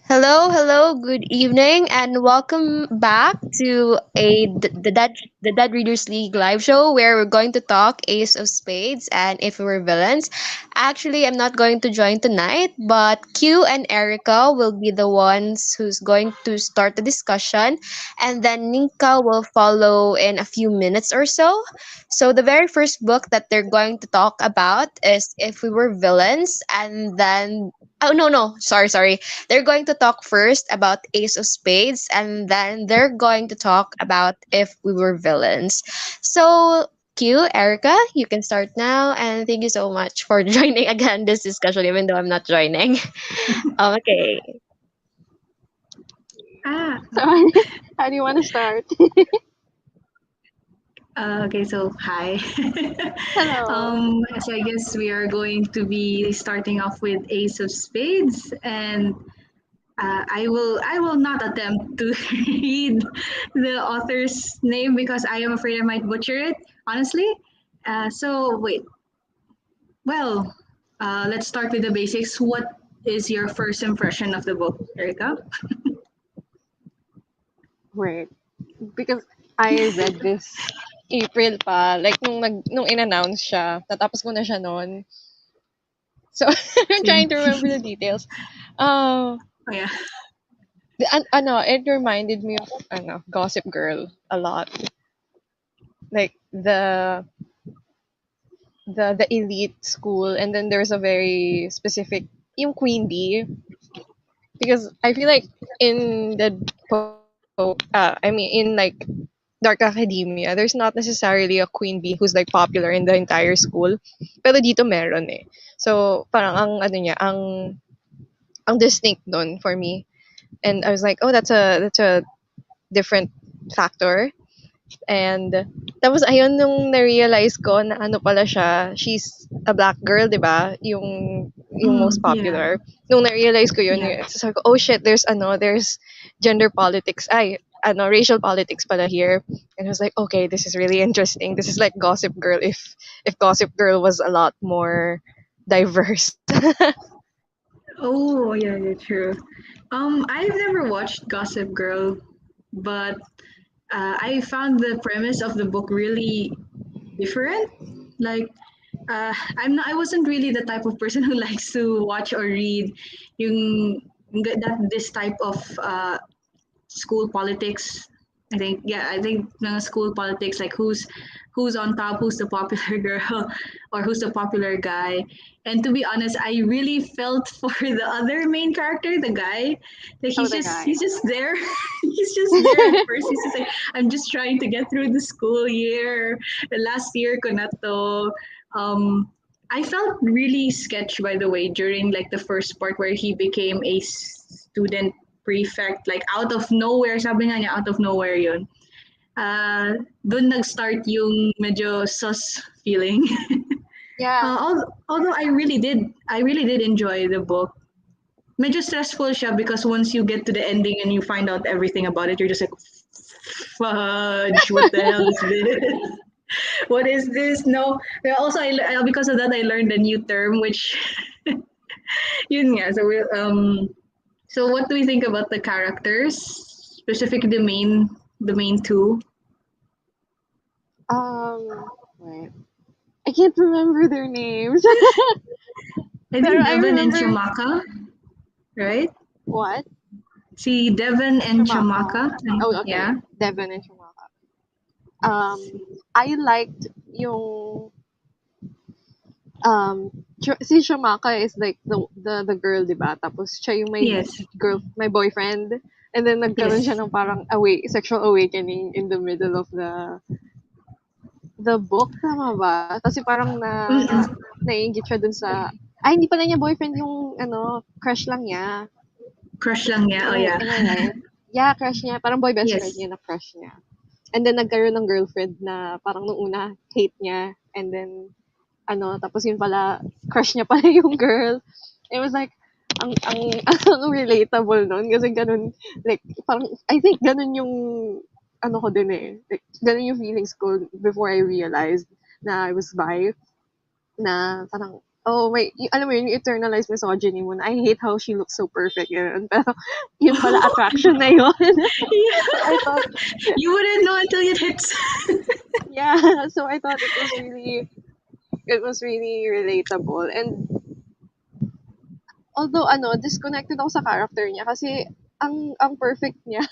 Good evening, and welcome back to the Dead Readers League live show where we're going to talk Ace of Spades and if we were villains. Actually, I'm not going to join tonight, but Q and Erica will be the ones who's going to start the discussion, and then Ninka will follow in a few minutes or so. So the very first book that they're going to talk about is If We Were Villains, and then sorry. They're going to talk first about Ace of Spades, and then they're going to talk about If We Were Villains. So, Q, Erica, you can start now, and thank you so much for joining again this discussion, even though I'm not joining. Okay. Ah, So, how do you want to start? okay, so hi. Hello. So I guess we are going to be starting off with Ace of Spades, and I will not attempt to read the author's name because I am afraid I might butcher it, honestly. So wait, well, let's start with the basics. What is your first impression of the book, Erica? Wait, because I read this April pa, like nung in-announce siya, natapos ko na siya noon. So, I'm Same. trying to remember the details. Uh, Oh yeah. it reminded me of Gossip Girl a lot. Like the elite school, and then there's a very specific yung Queen Bee, because I feel like in the in like Dark Academia, there's not necessarily a Queen Bee who's like popular in the entire school. Pero dito meron eh. So parang ang distinct nun for me. And I was like, oh, that's a different factor. And tapos ayun nung na-realize ko na ano pala siya, she's a black girl, 'di ba? Yung most Yeah. popular. Nung na-realize ko yun, Yeah. sabi ko, oh shit, there's gender politics. Racial politics pala here. And I was like, okay, this is really interesting. This is like Gossip Girl if Gossip Girl was a lot more diverse. Oh, yeah, yeah, true. I've never watched Gossip Girl, but I found the premise of the book really different. Like, I wasn't really the type of person who likes to watch or read this type of school politics. I think school politics, like who's on top, who's the popular girl, or who's the popular guy. And to be honest, I really felt for the other main character, the guy. Like Oh, he's the just guy. he's just there. He's just there at first. He's just like, I'm just trying to get through the school year. The last year ko na to. I felt really sketched, by the way, during like the first part where he became a student prefect, like out of nowhere, sabi nga niya, out of nowhere yun. Doon nag-start yung medyo sus feeling. Yeah. Although I really did enjoy the book. Medyo stressful siya because once you get to the ending and you find out everything about it, you're just like, fudge, what the hell is this? What is this? No. Yeah, also, because of that, I learned a new term, which, yun nga. So what do we think about the characters, specifically the main two? Wait. I can't remember their names. I Pero think I Devon and remember Shamaka, right? what? See Devon and Shamaka. Shamaka. Oh, okay. Yeah. Devon and Shamaka. I liked yung si Shamaka is like the girl, 'di ba? Tapos siya yung Yes. my boyfriend. And then nagkaroon siya Yes. ng parang sexual awakening in the middle of the book, tama ba? Kasi parang Mm-mm. naiinggit siya dun sa hindi pala niya boyfriend yung crush lang niya. Crush lang niya. Oh yeah. Am I right? Yeah, crush niya. Parang boy best friend Yes. niya na crush niya. And then nagkaroon ng girlfriend na parang nung una hate niya, and then tapos yun pala crush niya pala yung girl. It was like ang ang relatable nun kasi ganun, like parang I think ganun yung ko din eh. Like, ganun yung feelings ko before I realized na I was bi, na parang oh wait, alam mo yun, yung eternalized misogyny mo na, I hate how she looks so perfect, yun. Pero, yun pala, attraction na yun. So, I Yeah. thought, You wouldn't know until it hits. yeah, so I thought it was really relatable. And, although, disconnected ako sa character niya, kasi, ang perfect niya.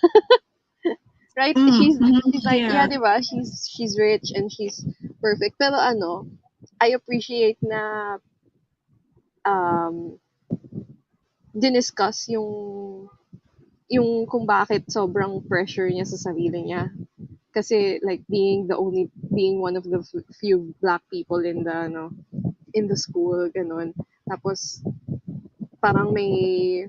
Right? She's like, yeah, Yeah. di ba? She's rich and she's perfect. Pero I appreciate na um diniscuss yung kung bakit sobrang pressure niya sa sarili niya. Kasi like being one of the few black people in the school ganun. Tapos parang may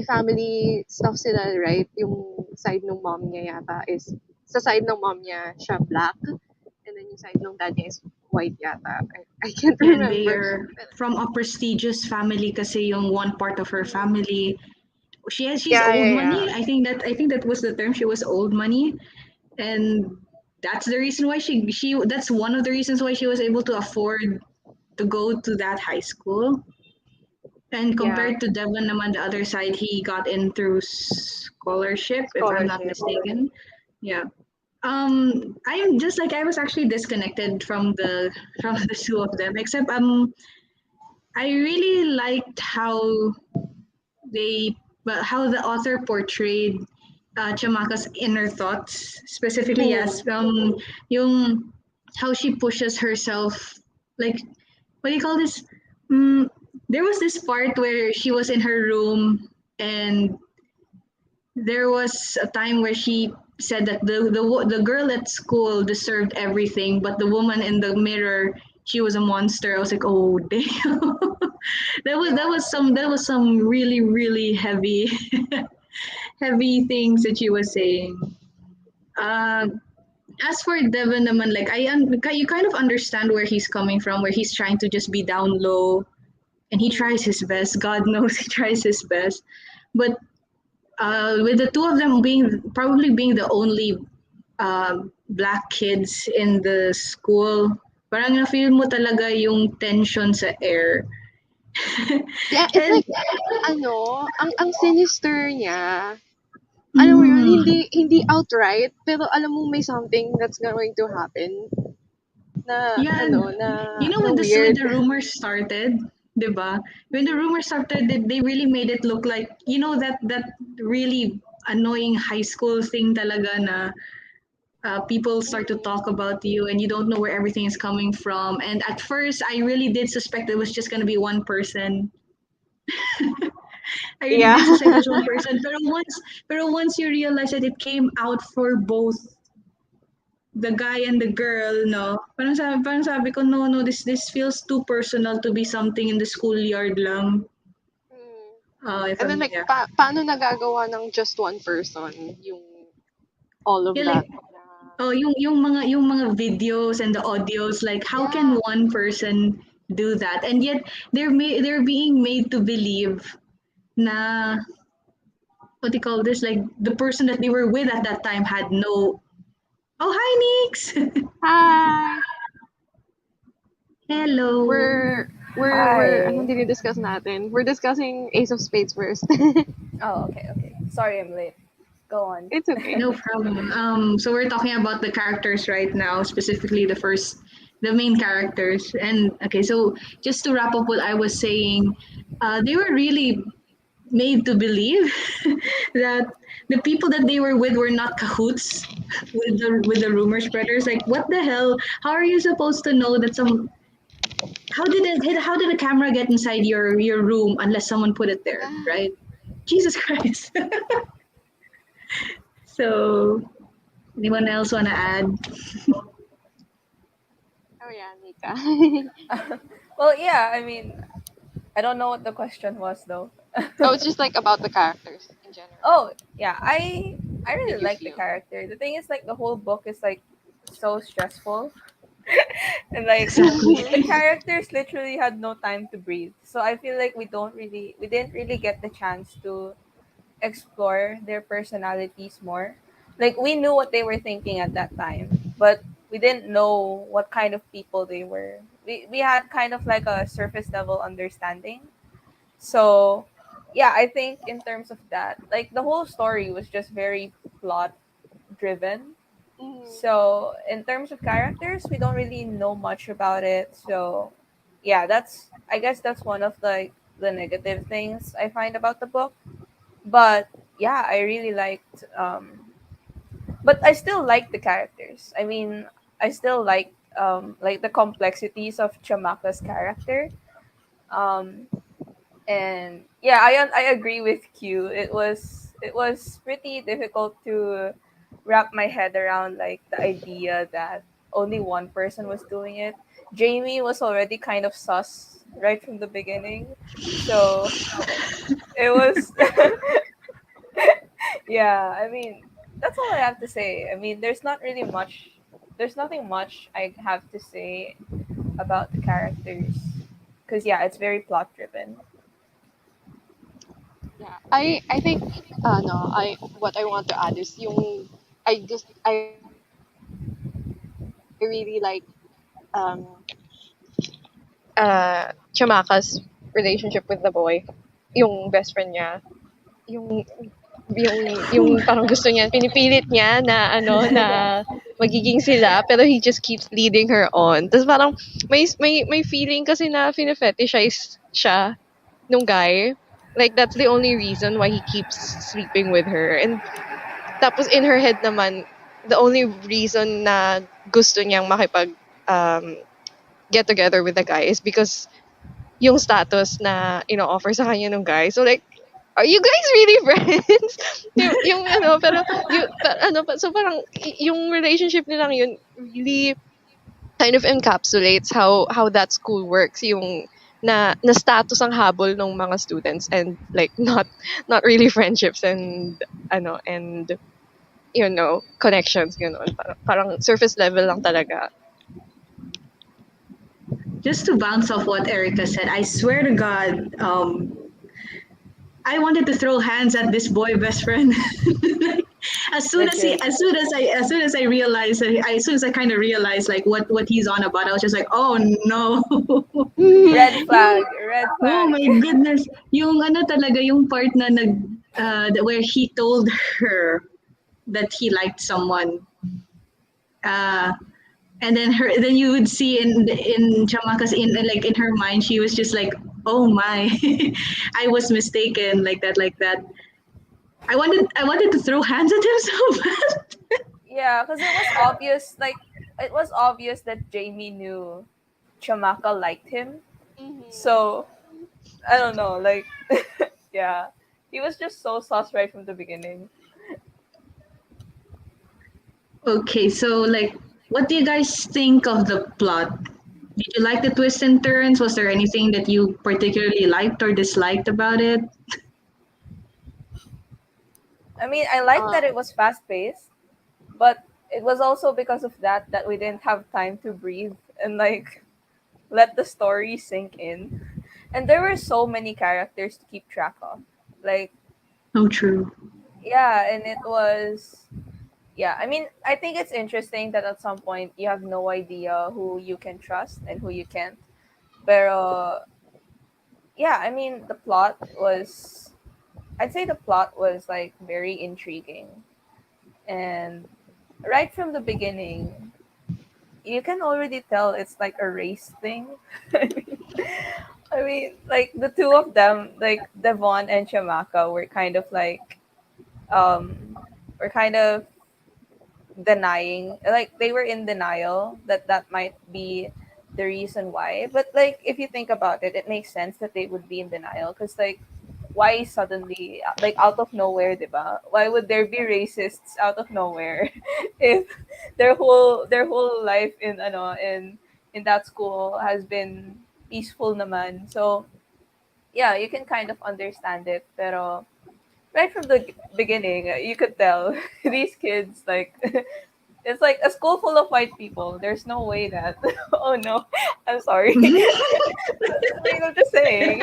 family stuff sila, right? Yung side ng mom niya yata is sa side ng mom niya siya black and then yung side ng dad niya is white yata. I can't Yeah, and they remember. are from a prestigious family kasi yung one part of her family. She's Yeah, old yeah, yeah. money. I think that was the term. She was old money, and that's the reason why she that's one of the reasons why she was able to afford to go to that high school. And Yeah. compared to Devon naman, the other side, he got in through scholarship, if I'm not Scholarship. mistaken. Yeah. I'm just like I was actually disconnected from the from the two of them, except I really liked they how the author portrayed Chamaka's inner thoughts, specifically Mm. yes, yung how she pushes herself, like what do you call this? Mm, there was this part where she was in her room and there was a time where she said that the girl at school deserved everything, but the woman in the mirror, she was a monster. I was like, oh damn. That was some really really heavy heavy things that she was saying. Uh, as for Devon naman, like you kind of understand where he's coming from, where he's trying to just be down low, and he tries Mm. his best. God knows he tries his best, but with the two of them being probably being the only black kids in the school, parang na-feel mo talaga yung tension sa air. Yeah, it's And like ang sinister niya. Alam mo yun, mm, hindi outright, pero alam mo may something that's going to happen na yeah, and na when weird. the rumors started, 'di ba? When the rumors started, they really made it look like that really annoying high school thing talaga na people start to talk about you and you don't know where everything is coming from. And at first, I really did suspect it was just going to be one person. I really Yeah. did suspect it was one person. Pero once you realize that it came out for both the guy and the girl, no? Parang sabi ko, no, no, this feels too personal to be something in the schoolyard lang. Mm. If And then I'm, like yeah. paano nagagawa ng just one person yung all of Yeah, that? like, oh, yung mga videos and the audios, like how can Yeah. one person do that? And yet they're being made to believe na what do you call this? Like the person that they were with at that time had no. Oh, hi, Nix. Hi. Hello. Anong Hi. dinidiscuss natin? We're discussing Ace of Spades first. Oh, okay, okay. Sorry I'm late. Go on. It's okay. No problem. So we're talking about the characters right now, specifically the main characters. And okay, so just to wrap up what I was saying, they were really made to believe that the people that they were with were not cahoots with the rumor spreaders. Like, what the hell? How are you supposed to know that some? How did a camera get inside your room unless someone put it there, Yeah. right? Jesus Christ. So, anyone else want to add? Oh yeah, Nika. Well, yeah, I mean, I don't know what the question was though. Oh, it's just like about the characters in general. Oh, yeah, I How really did you like the feel? character. The thing is like the whole book is like so stressful and like Exactly. the characters literally had no time to breathe. So I feel like we didn't really get the chance to explore their personalities more. Like we knew what they were thinking at that time, but we didn't know what kind of people they were. we had kind of like a surface level understanding. So yeah, I think in terms of that, like the whole story was just very plot driven. Mhm. So in terms of characters, we don't really know much about it. So yeah, that's, I guess that's one of the negative things I find about the book. But yeah, I really liked but I still like the characters. I mean, I still like the complexities of Chamaka's character. Um and yeah, I agree with Q. It was pretty difficult to wrap my head around like the idea that only one person was doing it. Jamie was already kind of sus right from the beginning. So it was yeah, I mean, that's all I have to say. I mean, there's nothing much I have to say about the characters cuz yeah, it's very plot driven. Yeah, I think no, I what I want to add is yung I really like um Chamaka's relationship with the boy, yung best friend niya, yung yung parang gusto niya, pinipilit niya na ano na magiging sila pero he just keeps leading her on. Tapos parang may feeling kasi na fine-fetishize siya nung guy. Like that's the only reason why he keeps sleeping with her. And tapos in her head naman, the only reason na gusto niyang makipag um, get together with the guy is because yung status na ino-offer sa kanya ng guy. So like, are you guys really friends? yung ano, pero so parang yung relationship nilang yun really kind of encapsulates how that school works, yung na status ang habol ng mga students and like not really friendships and and connections ganun. Parang surface level lang talaga. Just to bounce off what Erica said, I swear to God, I wanted to throw hands at this boy best friend. Legit. As soon as I realized, as soon as I kind of realized like what he's on about, I was just like, oh no. Red yung, flag, red oh flag. my goodness, yung ano talaga, yung part na where he told her that he liked someone. Uh, and then you would see in Chamaka's in her mind, she was just like, oh my, I was mistaken, like that. I wanted to throw hands at him so bad. Yeah, because it was obvious, like, it was obvious that Jamie knew Chamaka liked him. Mhm. So, I don't know, like, yeah. He was just so sus right from the beginning. Okay, so like, what do you guys think of the plot? Did you like the twists and turns? Was there anything that you particularly liked or disliked about it? I mean, I like that Um, it was fast paced, but it was also because of that we didn't have time to breathe and, like, let the story sink in. And there were so many characters to keep track of. Like, Oh, true. yeah, and it was yeah, I mean, I think it's interesting that at some point you have no idea who you can trust and who you can't. Pero yeah, I mean, I'd say the plot was like very intriguing. And right from the beginning, you can already tell it's like a race thing. I mean, like the two of them, like Devon and Chamaka, um were kind of denying, like they were in denial that that might be the reason why. But like if you think about it, it makes sense that they would be in denial because like why suddenly, like out of nowhere, diba? Why would there be racists out of nowhere if their whole life in in that school has been peaceful naman. So yeah, you can kind of understand it, pero right from the beginning, you could tell these kids like it's like a school full of white people. There's no way that. Oh no, I'm sorry. I mean, I'm just saying.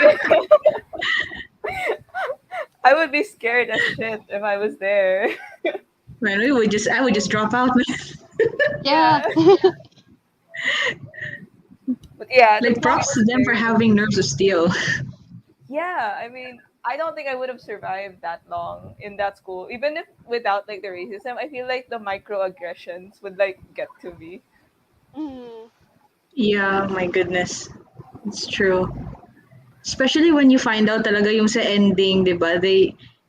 I would be scared as shit if I was there. Man, I would just drop out. yeah. But Yeah, the Like plot props was to them for very having nerves of steel. yeah. I mean, I don't think I would have survived that long in that school, even if without like the racism. I feel like the microaggressions would like get to me. Mm. Yeah, my goodness. It's true. Especially when you find out talaga yung sa ending, 'di ba?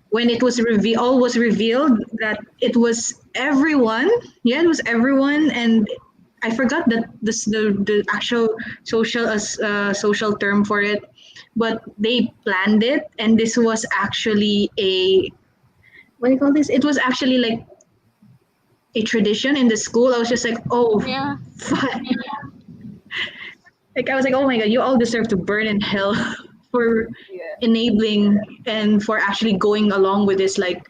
When it was all was revealed that it was everyone. Yeah, it was everyone, and I forgot that the actual social term for it, but they planned it, and this was actually a what do you call this? It was actually like a tradition in the school. I was just like, oh, Yeah. fuck. Like I was like, oh my god, you all deserve to burn in hell for Yeah. enabling and for actually going along with this. Like,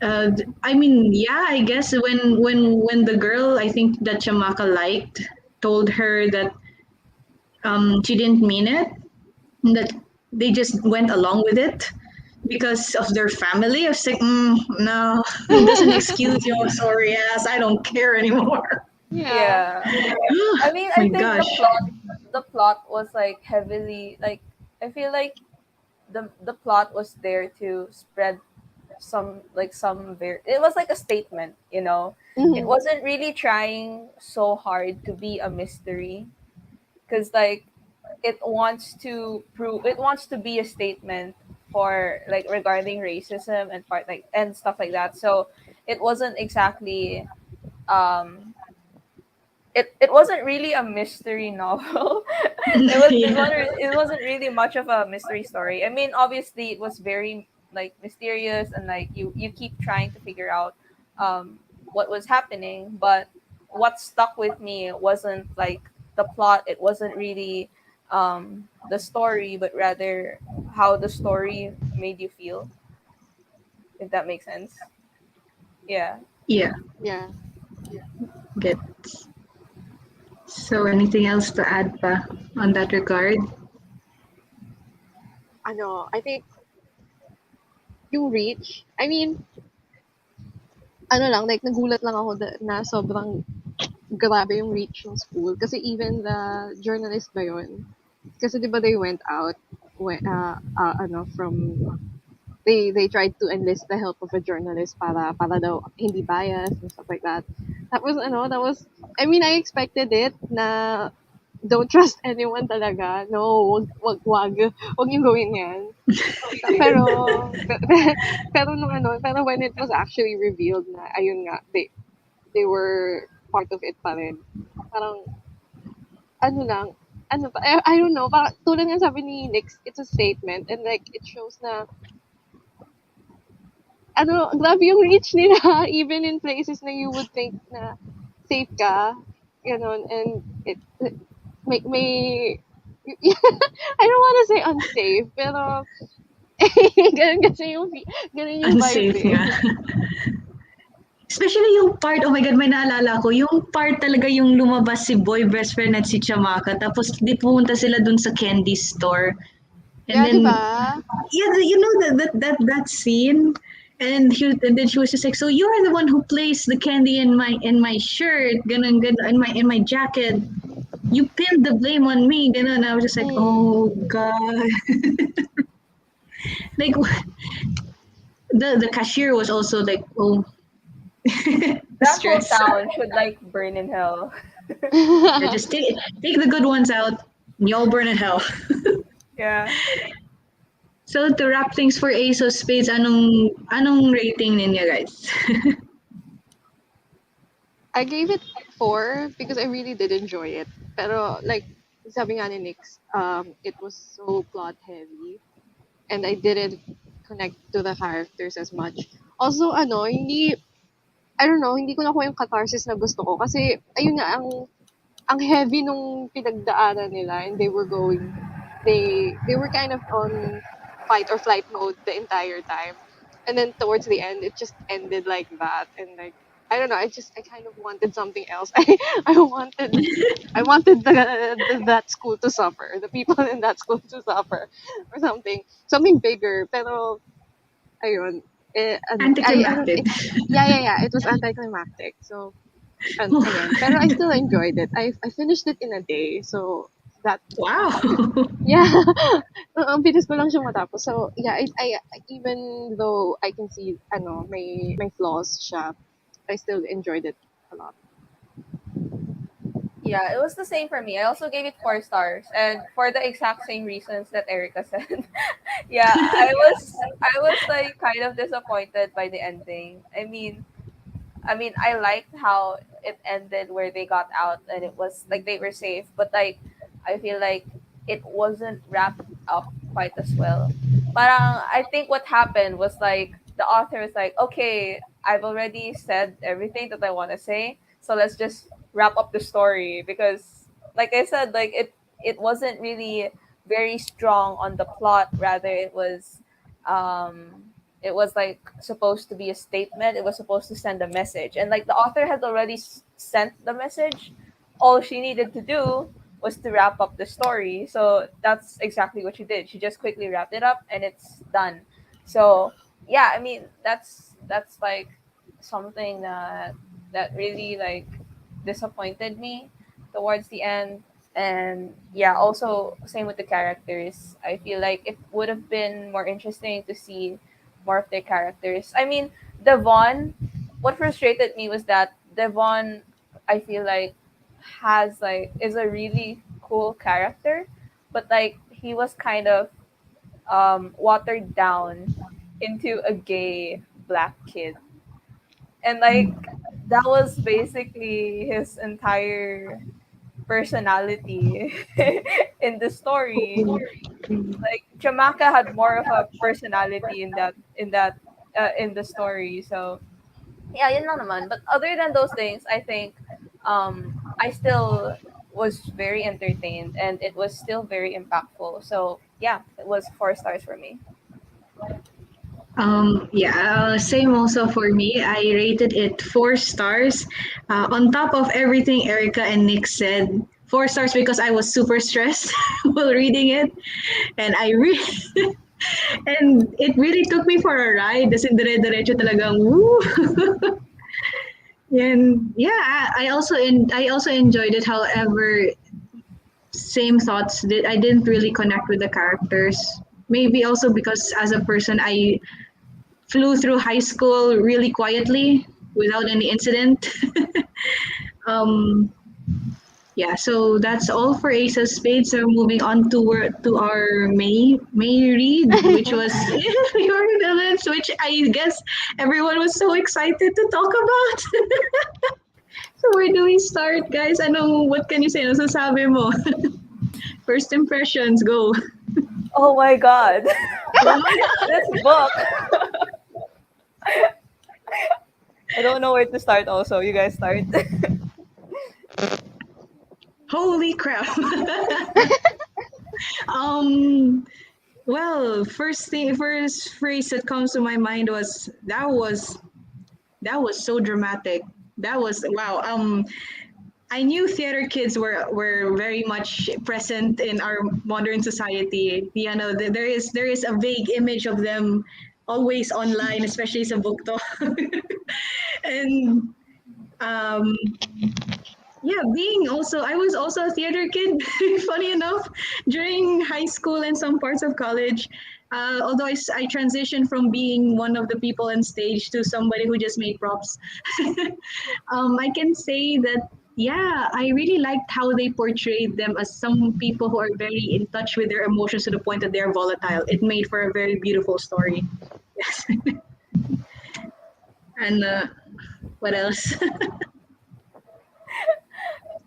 I mean, yeah, I guess when the girl I think that Chamaka liked told her that she didn't mean it, that they just went along with it because of their family. I was like, no, it doesn't excuse your sorry ass. I don't care anymore. Yeah. Yeah. I mean, I My think gosh. the plot was like heavily like I feel like the plot was there to spread some very it was like a statement, you know. It Mhm. wasn't really trying so hard to be a mystery because like it wants to be a statement for like regarding racism and part like and stuff like that. So it wasn't exactly um it wasn't really a mystery novel. Yeah. It wasn't really much of a mystery story. I mean, obviously it was very like mysterious and like you keep trying to figure out what was happening, but what stuck with me wasn't like the plot. It wasn't really the story, but rather how the story made you feel, if that makes sense. Yeah. Yeah. Yeah. Good. So anything else to add pa on that regard? I think yung reach, I mean, like, nagulat lang ako na sobrang grabe yung reach ng school. Kasi even the journalist ba yun? Kasi di ba they went out from they tried to enlist the help of a journalist para daw hindi biased and stuff like that. That was I mean I expected it na don't trust anyone talaga. No, wag yung gawin yan. Pero pero when it was actually revealed na ayun nga they were part of it pa rin. Parang ano lang I don't know, parang tulad ng sabi ni Nix, it's a statement and like it shows na grabe yung reach nila even in places na you would think na safe ka, gano'n, and it may I don't wanna say unsafe, pero gano'n kasi gano'n yung vibe Unsafe eh. nga. Especially yung part, oh my God, may naalala ko, yung part talaga yung lumabas si boy best friend at si Chamaka, tapos di pumunta sila dun sa candy store. And Yeah, 'di then, ba? yeah, you know that scene? And then she was just like, so you're the one who placed the candy in my shirt, ganun, ganun, in my jacket. You pinned the blame on me, ganun. I was just like, Mm. oh God. Like, the cashier was also like, oh, That whole stress. town should like burn in hell. Yeah, just take the good ones out, and y'all burn in hell. Yeah. So to wrap things for Ace of Spades, anong rating ninyo guys? I gave it 4 because I really did enjoy it. Pero like sabi nga ni Nix, it was so plot heavy and I didn't connect to the characters as much. Also, I don't know, hindi ko nakuha yung catharsis na gusto ko kasi ayun nga ang heavy nung pinagdaanan nila and they were kind of on fight or flight mode the entire time. And then towards the end it just ended like that and like I don't know, I kind of wanted something else. I wanted that school to suffer, the people in that school to suffer or something bigger. Pero ayun, I don't Anticlimactic. yeah, it was anticlimactic. So And again, pero I still enjoyed it. I finished it in a day. So that Wow. yeah, ang bilis ko lang siya matapos. So yeah, I even though I can see may flaws siya, I still enjoyed it a lot. Yeah, it was the same for me. I also gave it 4 stars, and for the exact same reasons that Erica said. Yeah, I was like kind of disappointed by the ending. I mean, I liked how it ended where they got out and it was like they were safe, but like I feel like it wasn't wrapped up quite as well. Parang I think what happened was like the author was like, okay, I've already said everything that I want to say, so let's just wrap up the story because, like I said, like it wasn't really very strong on the plot. Rather, it was like supposed to be a statement. It was supposed to send a message, and like the author had already sent the message. All she needed to do was to wrap up the story. So that's exactly what she did. She just quickly wrapped it up and it's done. So yeah, I mean that's like something that really like disappointed me towards the end. And yeah, also same with the characters. I feel like it would have been more interesting to see more of their characters. I mean, Devon, what frustrated me was that Devon, I feel like, is a really cool character, but like he was kind of watered down into a gay black kid. And like that was basically his entire personality in the story. Like Chamaka had more of a personality in the story. So yeah, yun lang naman. But other than those things, I think I still was very entertained and it was still very impactful. So yeah, it was 4 stars for me. Yeah, same also for me. I rated it 4 stars. On top of everything Erica and Nick said, 4 stars because I was super stressed while reading it, and I really and it really took me for a ride. Kasi dire-diretso talagang woo. And yeah, I also enjoyed it. However, same thoughts. I didn't really connect with the characters. Maybe also because as a person, I flew through high school really quietly without any incident. um, yeah, so that's all for Ace of Spades. So moving on to our May read, which was Your Villains, which I guess everyone was so excited to talk about. So where do we start, guys? What can you say? Ano sasabi mo? First impressions, go. Oh my god. Oh my This book. I don't know where to start also. You guys start. holy crap. um well, first phrase that comes to my mind was that was so dramatic. That was wow. I knew theater kids were very much present in our modern society. There is a vague image of them always online, especially sa book talk. And um, yeah, I was also a theater kid. Funny enough, during high school and some parts of college. Although I transitioned from being one of the people on stage to somebody who just made props. I can say that yeah, I really liked how they portrayed them as some people who are very in touch with their emotions to the point that they are volatile. It made for a very beautiful story. Yes. And what else?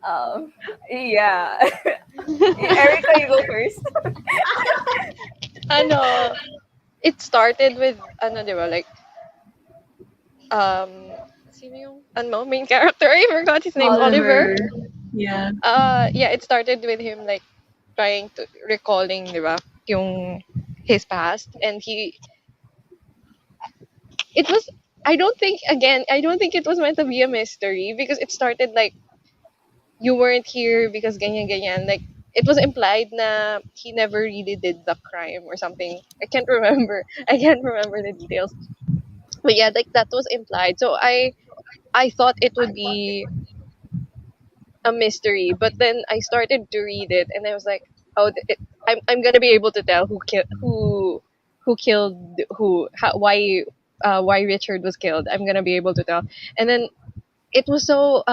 um yeah. Erica, you go first. Ano, it started with di ba, like sino yung main character? I forgot his name. Oliver. Oliver. Yeah. Yeah, it started with him like trying to recalling, di ba, yung his past, and it was. I don't think it was meant to be a mystery because it started like you weren't here because ganyan ganyan. Like it was implied na he never really did the crime or something. I can't remember. I can't remember the details. But yeah, like that was implied. So I thought it would be. a mystery. But then I started to read it, and I was like, oh, I'm gonna be able to tell who killed who, why Richard was killed. I'm gonna be able to tell. And then it was so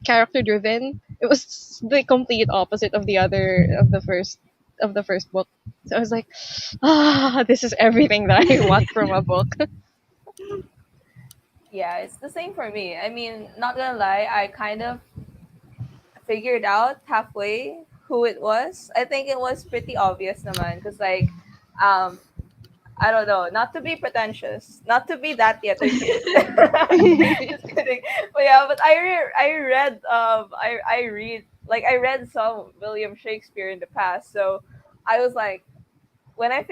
character driven. It was the complete opposite of the first book. So I was like, this is everything that I want from a book. Yeah, it's the same for me. I mean, not gonna lie, I kind of figured out halfway who it was. I think it was pretty obvious naman because like um I don't know, not to be pretentious, not to be that theater kid. Just kidding. But yeah, but I read I read like I read some William Shakespeare in the past. So I was like when I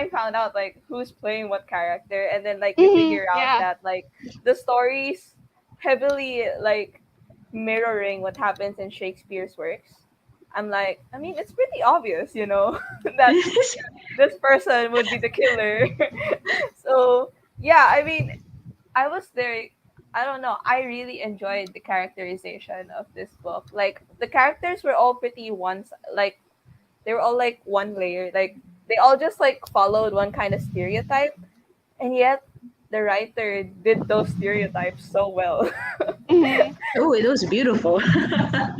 found out like who's playing what character, and then like you figure out Yeah. that like the stories heavily like mirroring what happens in Shakespeare's works. I'm like, I mean, it's pretty obvious, that this person would be the killer. So yeah, I mean, I was there. I don't know. I really enjoyed the characterization of this book. Like the characters were all pretty like they were all like one layer. Like they all just like followed one kind of stereotype, and yet the writer did those stereotypes so well. Mhm. Oh, it was beautiful.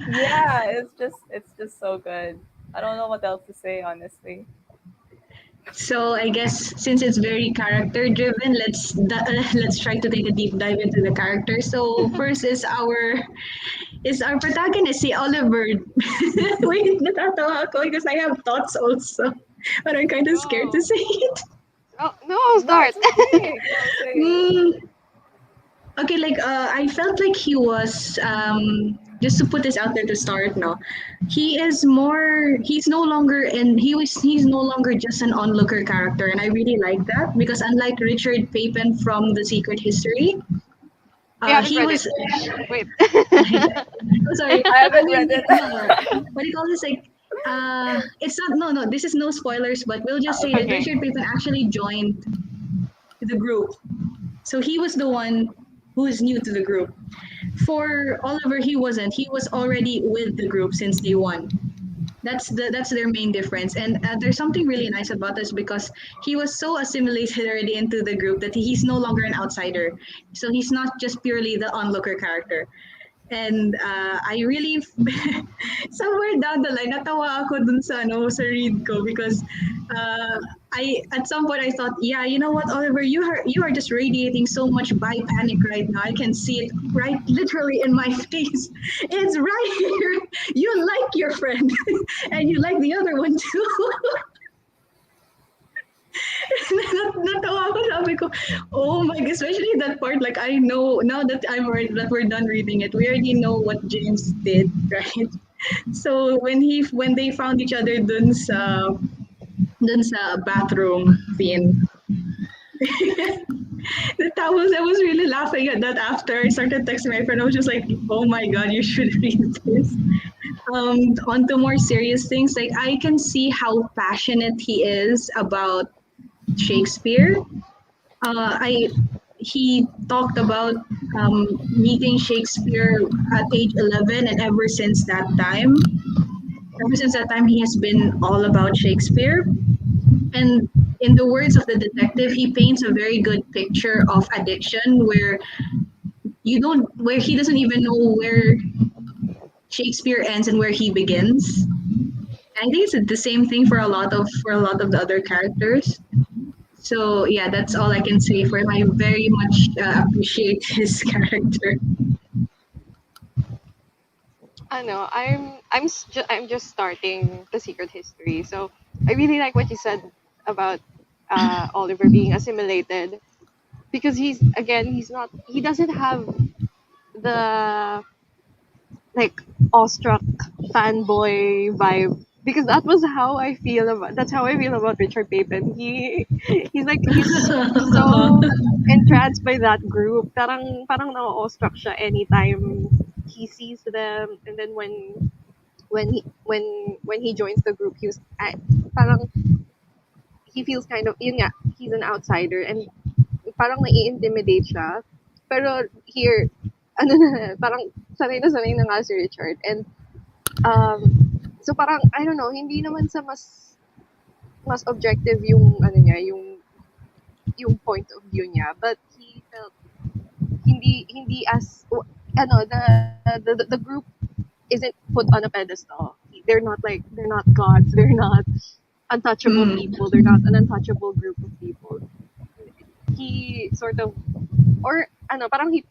Yeah, it's just so good. I don't know what else to say, honestly. So I guess since it's very character driven, let's try to take a deep dive into the character. So first is our protagonist, si Oliver. Wait, natatawa ako because I have thoughts also, but I'm kind of scared to Oh. say it. Oh, no, I'll No, start. it's okay. Go say. Mm, okay, like I felt like he was just to put this out there to start now. He's no longer he's no longer just an onlooker character, and I really like that because unlike Richard Papin from The Secret History, We haven't he read it. was Wait. oh, sorry. I I haven't mean, read it. no, no. What do you call this? Like, it's not. No, no. This is no spoilers, but we'll just say that Okay. Okay. Richard Papin actually joined the group. So he was the one who is new to the group. For Oliver, he wasn't. He was already with the group since day one. That's their main difference, and there's something really nice about this because he was so assimilated already into the group that he's no longer an outsider. So he's not just purely the onlooker character. And I really, somewhere down the line, natawa ako dun sa, sa read ko because at some point I thought, yeah, you know what, Oliver, you are just radiating so much bi panic right now. I can see it right literally in my face. It's right here. You like your friend and you like the other one too. Natawa ako, sabi ko, oh my god, especially that part, like I know, now that that we're done reading it, we already know what James did, right? So when they found each other dun sa bathroom scene, I was really laughing at that after I started texting my friend. I was just like, oh my god, you should read this. On to more serious things, like I can see how passionate he is about Shakespeare. I He talked about meeting Shakespeare at age 11, and ever since that time, he has been all about Shakespeare. And in the words of the detective, he paints a very good picture of addiction, where he doesn't even know where Shakespeare ends and where he begins. I think it's the same thing for a lot of the other characters. So yeah, that's all I can say for him. I very much appreciate his character. I know. I'm just starting the Secret History, so I really like what you said about Oliver being assimilated because he doesn't have the like awestruck fanboy vibe because that's how I feel about Richard Papin. He's so entranced by that group. Parang na-awestruck siya anytime he sees them, and then when he joins the group, parang he feels kind of yun nga, he's an outsider and parang nai-intimidate siya. Pero here, ano na, parang sanay na nga si Richard. And, so parang, I don't know, hindi naman sa mas objective yung, ano niya, yung point of view niya. But he felt, hindi as, the group isn't put on a pedestal. They're not gods. They're not untouchable Mm. people. They're not an untouchable group of people. He sort of, or parang he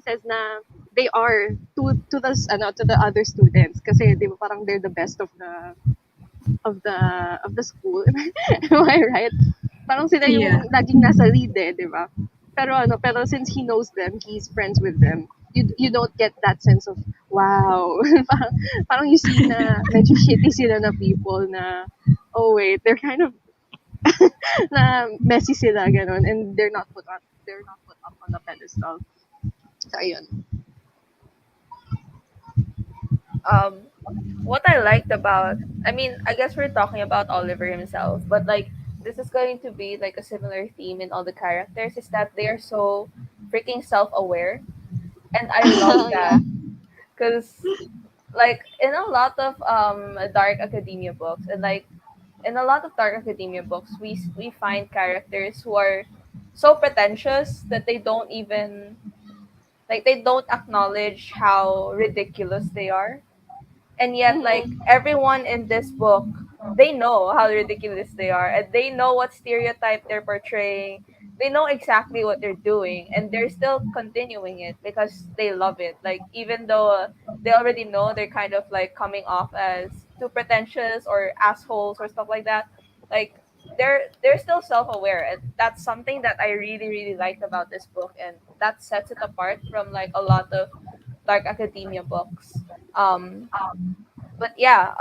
says na they are to the other students kasi 'di ba parang they're the best of the of the school. Am I right? Parang sila Yeah. yung laging nasa lead 'di ba? Pero since he knows them, he's friends with them. You don't get that sense of wow. parang you see na medyo shitty sila na people na oh wait, they're kind of na messy sila ganun and they're not put up on a pedestal. So ayun. um what I liked about, I mean, I guess we're talking about Oliver himself, but like this is going to be like a similar theme in all the characters is that they are so freaking self-aware, and I love Yeah. that because like in a lot of dark academia books, and like in a lot of dark academia books we find characters who are so pretentious that they don't even, like, they don't acknowledge how ridiculous they are, and yet like Mm-hmm. everyone in this book, they know how ridiculous they are, and they know what stereotype they're portraying. They know exactly what they're doing, and they're still continuing it because they love it, like even though they already know they're kind of like coming off as too pretentious or assholes or stuff like that. Like they're still self-aware, and that's something that I really really liked about this book, and that sets it apart from like a lot of dark academia books. But yeah,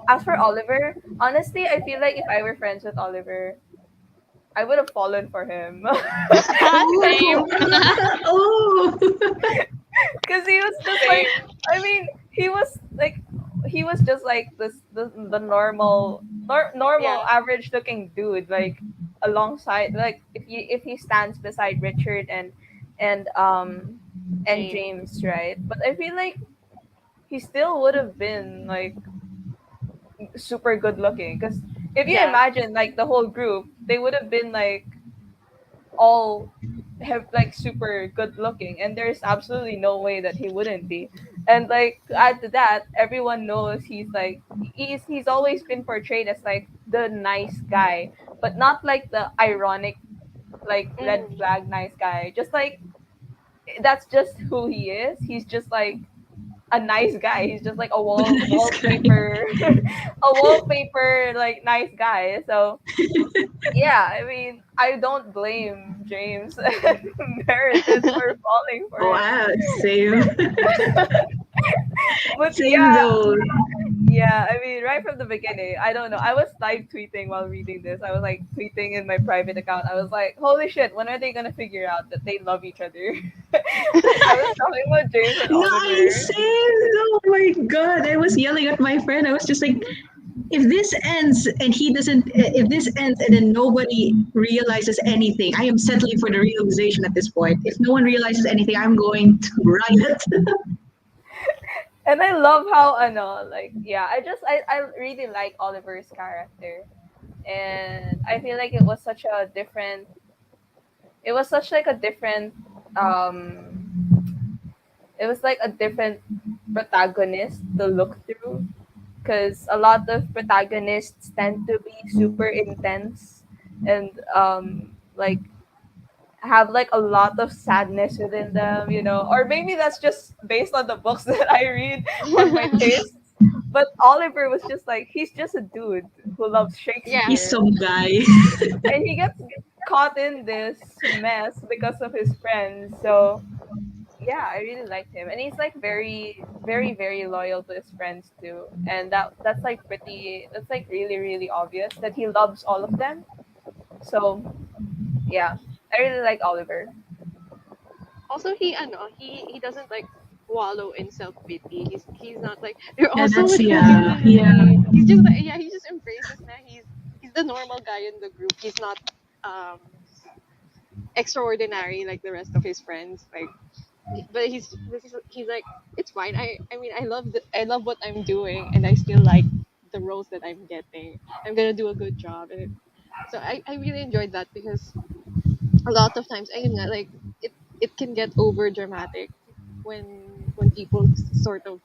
as for Oliver, honestly, I feel like if I were friends with Oliver, I would have fallen for him. Same. Oh. Oh. Because he was just like, Same. I mean, he was just like the normal normal Yeah. average looking dude, like alongside, like if he stands beside Richard and um and James. James, right? But I feel like he still would have been like super good looking, because if you Yeah. imagine like the whole group, they would have been like all have like super good looking, and there's absolutely no way that he wouldn't be. And like to add to that, everyone knows he's like he's always been portrayed as like the nice guy, but not like the ironic like red Mm. flag nice guy, just like that's just who he is. He's just like a nice guy. He's just like a Nice guy. wallpaper a wallpaper like nice guy. So yeah, I mean, I don't blame James and Meredith for falling for him. Wow, same. But Same yeah, though. yeah, I mean, right from the beginning, I don't know. I was live tweeting while reading this. I was like tweeting in my private account. I was like, holy shit, when are they gonna figure out that they love each other? Like, I was talking about James and Nice, Oliver. same. Oh my god, I was yelling at my friend. I was just like, if this ends and he doesn't, if this ends and then nobody realizes anything, I am settling for the realization at this point. If no one realizes anything, I'm going to riot. And I love how, like, yeah, I really like Oliver's character. And I feel like it was such like a different, um, it was like a different protagonist to look through, because a lot of protagonists tend to be super intense and like have like a lot of sadness within them, or maybe that's just based on the books that I read or my tastes. But Oliver was just like, he's just a dude who loves Yeah. He's Shakespeare, some guy. and he gets caught in this mess because of his friends. So yeah, I really liked him, and he's like very, very, very loyal to his friends too. And that's like really, really obvious that he loves all of them. So yeah, I really like Oliver. Also, he doesn't like wallow in self pity. He's not like you're Yeah, also that's with yeah, yeah. me. He's just like yeah. He just embraces that he's the normal guy in the group. He's not um extraordinary like the rest of his friends. Like but he's like, it's fine. I mean, I love what I'm doing, and I still like the roles that I'm getting. I'm gonna do a good job, so I really enjoyed that because a lot of times, ayun nga, like it can get over dramatic when people sort of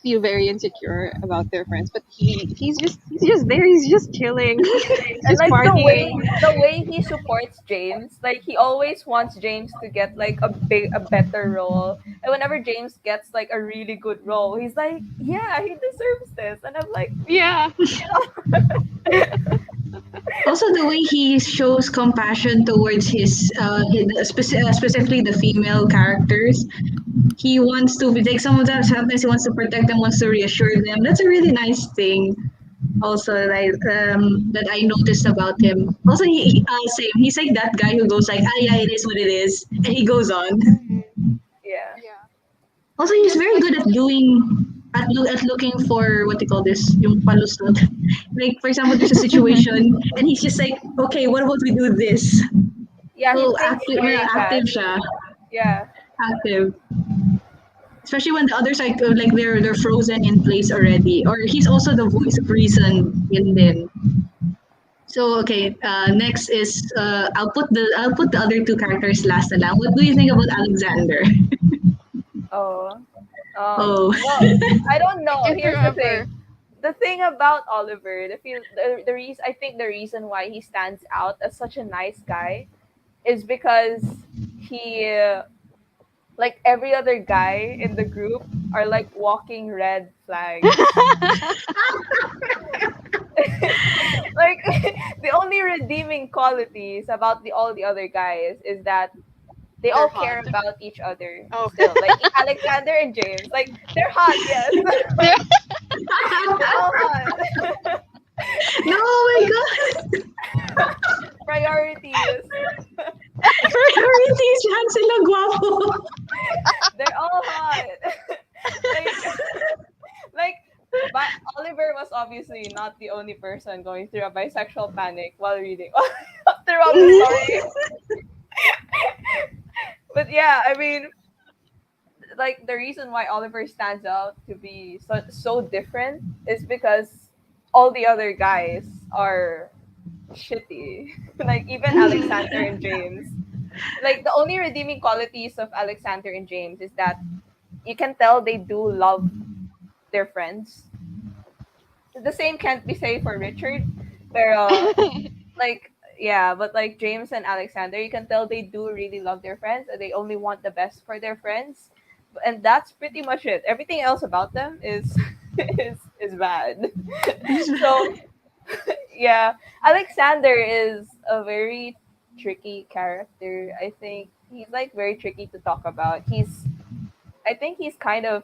feel very insecure about their friends, but he's just there. He's just chilling. He's And just like partying. the way he supports James, like he always wants James to get like a better role. And whenever James gets like a really good role, he's like, yeah, he deserves this. And I'm like, Yeah. Also, the way he shows compassion towards specifically the female characters, he wants to like some of them. Sometimes he wants to protect them, wants to reassure them. That's a really nice thing. Also, like that I noticed about him. Also, same. He's like that guy who goes like, "Ah, yeah, it is what it is," and he goes on. yeah. Yeah. Also, he's Just very like good at doing at looking for what they call this, yung palusot. Like for example, there's a situation, and he's just like, "Okay, what about we do this?" Yeah, he So thinks active, very yeah, active fast. siya. Yeah. Active. Especially when the others like they're frozen in place already. Or he's also the voice of reason in them. So okay, next is I'll put the other two characters last na lang. What do you think about Alexander? Oh. Oh, Well, I don't I know. can't Here's the remember. thing. The thing about Oliver, the reason I think the reason why he stands out as such a nice guy is because he like every other guy in the group are like walking red flags. Like the only redeeming qualities about the all the other guys is that they They're all hot. care about each other Oh. still. Like Alexander and James, like they're hot, yes. They're They're all hot. no, oh my god! Priorities. Priorities lahat sila gwapo. They're all hot. like like but Oliver was obviously not the only person going through a bisexual panic while reading throughout the story. But yeah, I mean, like the reason why Oliver stands out to be so different is because all the other guys are shitty. Like even Alexander and James. Like the only redeeming qualities of Alexander and James is that you can tell they do love their friends. The same can't be said for Richard. Pero like yeah, but like James and Alexander, you can tell they do really love their friends and they only want the best for their friends. And that's pretty much it. Everything else about them is is bad. So yeah, Alexander is a very tricky character. I think he's like very tricky to talk about. I think he's kind of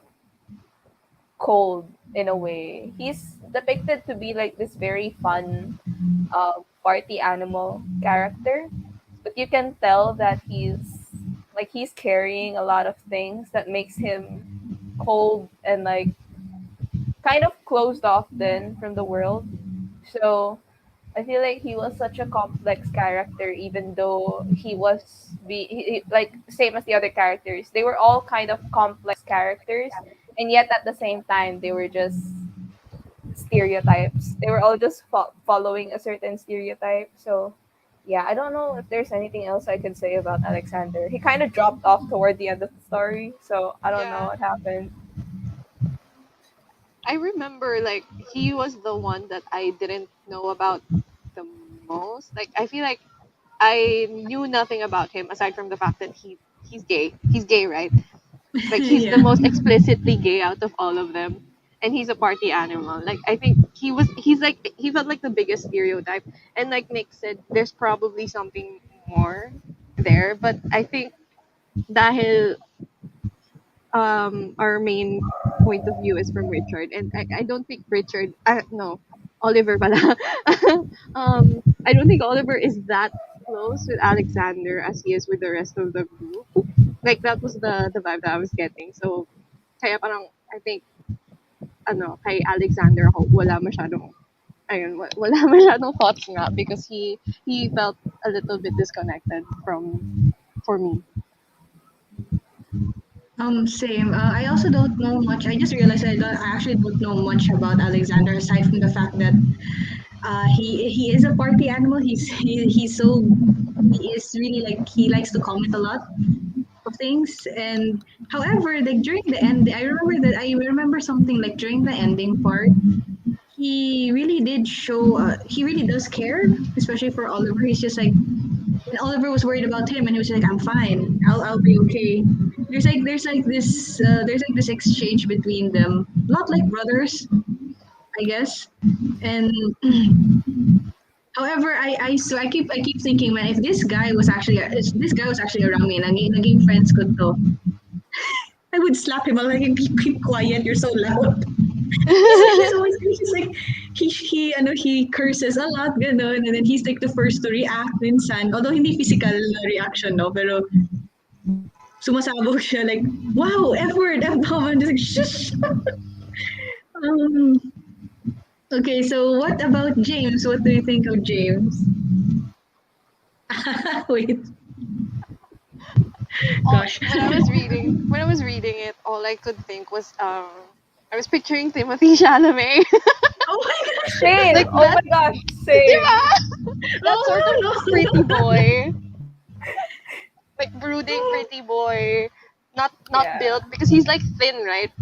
cold in a way. He's depicted to be like this very fun party animal character, but you can tell that he's carrying a lot of things that makes him cold and like kind of closed off then from the world. So I feel like he was such a complex character, even though like same as the other characters. They were all kind of complex characters, and yet at the same time they were just stereotypes. They were all just following a certain stereotype. So yeah, I don't know if there's anything else I could say about Alexander. He kind of dropped off toward the end of the story, so I don't know yeah. what happened. I remember like he was the one that I didn't know about the most. Like I feel like I knew nothing about him aside from the fact that he's gay. He's gay, right? Like he's the yeah. most explicitly gay out of all of them. And he's a party animal. Like I think he felt like the biggest stereotype. And like Nick said, there's probably something more there. But I think dahil our main point of view is from Richard, and I don't think Richard no, Oliver pala. I don't think Oliver is that close with Alexander as he is with the rest of the group. Like that was the vibe that I was getting. So kaya parang I think kay Alexander ako wala masyadong wala masyadong thoughts nga because he felt a little bit disconnected from for me. Same. I also don't know much. I just realized I actually don't know much about Alexander aside from the fact that he is a party animal. He is really like he likes to comment a lot of things. And however, like during the end, I remember something like during the ending part, he really did show. He really does care, especially for Oliver. He's just like when Oliver was worried about him, and he was like, "I'm fine. I'll be okay." There's like this exchange between them, not like brothers, I guess. And however, I keep thinking, man, if this guy was actually around me, naging friends ko to, I would slap him. I'm like, keep quiet, you're so loud. He's like he curses a lot ganon, and then he's like the first to react minsan, although hindi physical na reaction, no, pero sumasabog siya like, wow, F word, F bomb. I'm just like, shush. um, okay, so what about James? What do you think of James? Wait, gosh. When I was reading it, all I could think was I was picturing Timothy Chalamet. Oh my gosh. Same. Like Oh that, my gosh, same. that sort of Oh pretty no. boy, like brooding pretty boy, not Yeah. built because he's like thin, right?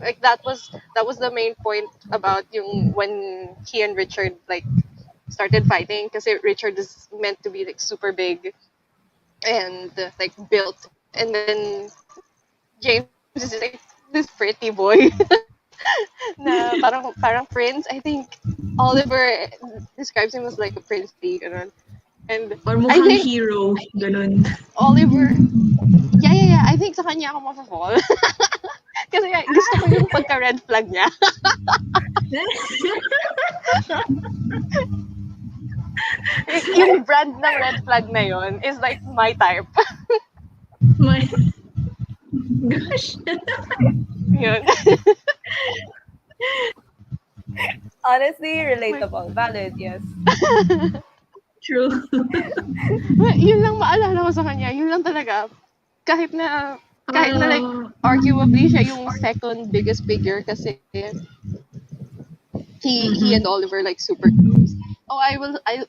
Like that was the main point about yung when he and Richard like started fighting because Richard is meant to be like super big and like built, and then James is just like this pretty boy na parang prince. I think Oliver describes him as like a princely ganun. And Or I mukhang think hero, ganun. Oliver, yeah. I think sa kanya ako mapafall. Kasi gusto ko yung pagka-red flag niya. Yung brand ng red flag na yon is like my type. My gosh. Yun. Honestly, relatable. Valid, yes. True. Yun lang maalala ko sa kanya. Yun lang talaga. Kahit na like arguably siya yung second biggest figure kasi he and Oliver like super close. Oh,